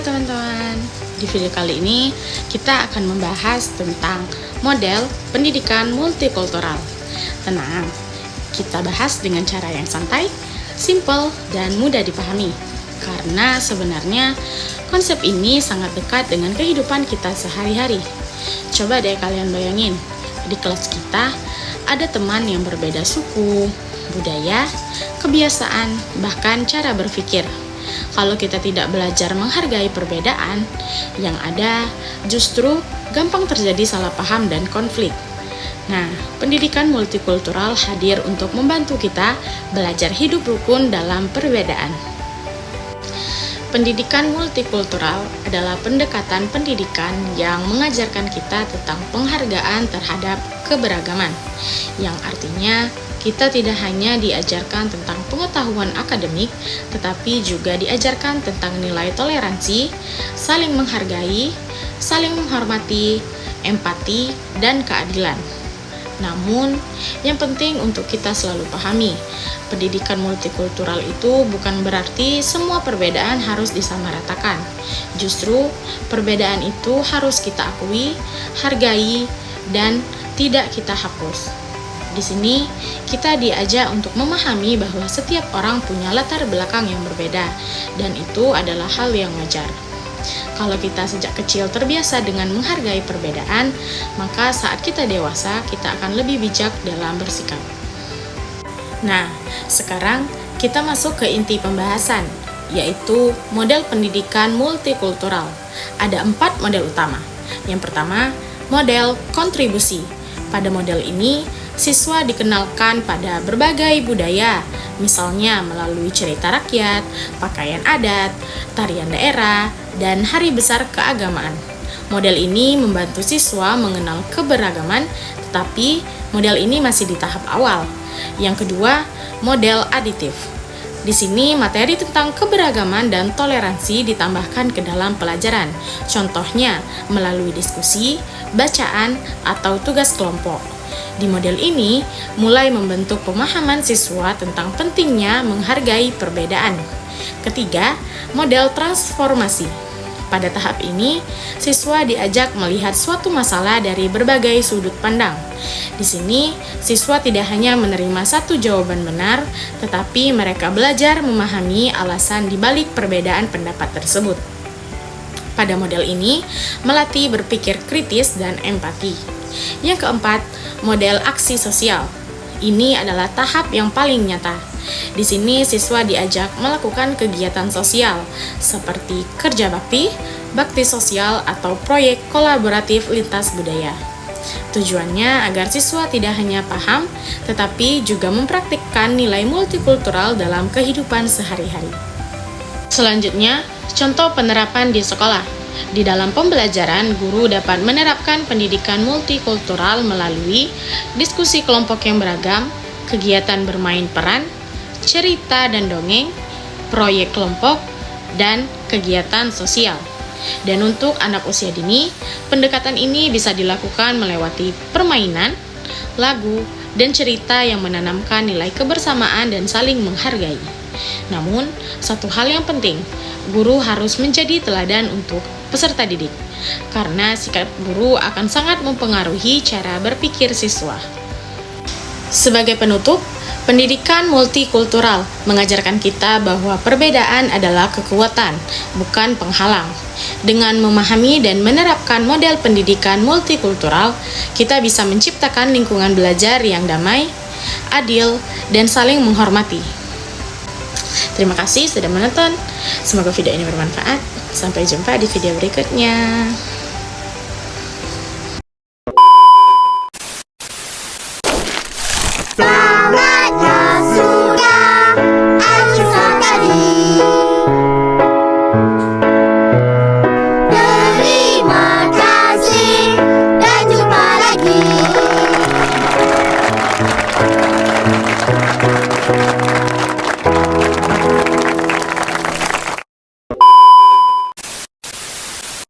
teman-teman, di video kali ini kita akan membahas tentang model pendidikan multikultural. Tenang, kita bahas dengan cara yang santai, simple, dan mudah dipahami. Karena sebenarnya konsep ini sangat dekat dengan kehidupan kita sehari-hari. Coba deh kalian bayangin, di kelas kita ada teman yang berbeda suku, budaya, kebiasaan, bahkan cara berpikir. Kalau kita tidak belajar menghargai perbedaan, yang ada justru gampang terjadi salah paham dan konflik. Nah, pendidikan multikultural hadir untuk membantu kita belajar hidup rukun dalam perbedaan. Pendidikan multikultural adalah pendekatan pendidikan yang mengajarkan kita tentang penghargaan terhadap keberagaman, yang artinya kita tidak hanya diajarkan tentang pengetahuan akademik, tetapi juga diajarkan tentang nilai toleransi, saling menghargai, saling menghormati, empati, dan keadilan. Namun, yang penting untuk kita selalu pahami, pendidikan multikultural itu bukan berarti semua perbedaan harus disamaratakan. Justru, perbedaan itu harus kita akui, hargai, dan tidak kita hapus. Di sini, kita diajak untuk memahami bahwa setiap orang punya latar belakang yang berbeda, dan itu adalah hal yang wajar. Kalau kita sejak kecil terbiasa dengan menghargai perbedaan, maka saat kita dewasa, kita akan lebih bijak dalam bersikap. Nah, sekarang kita masuk ke inti pembahasan, yaitu model pendidikan multikultural. Ada 4 model utama. Yang pertama, model kontribusi. Pada model ini, siswa dikenalkan pada berbagai budaya, misalnya melalui cerita rakyat, pakaian adat, tarian daerah, dan hari besar keagamaan. Model ini membantu siswa mengenal keberagaman, tetapi model ini masih di tahap awal. Yang kedua, model aditif. Di sini materi tentang keberagaman dan toleransi ditambahkan ke dalam pelajaran. Contohnya melalui diskusi, bacaan, atau tugas kelompok. Di model ini mulai membentuk pemahaman siswa tentang pentingnya menghargai perbedaan. Ketiga, model transformasi. Pada tahap ini, siswa diajak melihat suatu masalah dari berbagai sudut pandang. Di sini, siswa tidak hanya menerima satu jawaban benar, tetapi mereka belajar memahami alasan di balik perbedaan pendapat tersebut. Pada model ini, melatih berpikir kritis dan empati. Yang keempat, model aksi sosial. Ini adalah tahap yang paling nyata. Di sini siswa diajak melakukan kegiatan sosial seperti kerja bakti, bakti sosial, atau proyek kolaboratif lintas budaya. Tujuannya agar siswa tidak hanya paham, tetapi juga mempraktikkan nilai multikultural dalam kehidupan sehari-hari. Selanjutnya, contoh penerapan di sekolah. Di dalam pembelajaran, guru dapat menerapkan pendidikan multikultural melalui diskusi kelompok yang beragam, kegiatan bermain peran, cerita dan dongeng, proyek kelompok, dan kegiatan sosial. Dan untuk anak usia dini, pendekatan ini bisa dilakukan melewati permainan, lagu, dan cerita yang menanamkan nilai kebersamaan dan saling menghargai. Namun, satu hal yang penting, guru harus menjadi teladan untuk peserta didik, karena sikap guru akan sangat mempengaruhi cara berpikir siswa. Sebagai penutup, pendidikan multikultural mengajarkan kita bahwa perbedaan adalah kekuatan, bukan penghalang. Dengan memahami dan menerapkan model pendidikan multikultural, kita bisa menciptakan lingkungan belajar yang damai, adil, dan saling menghormati. Terima kasih sudah menonton. Semoga video ini bermanfaat. Sampai jumpa di video berikutnya.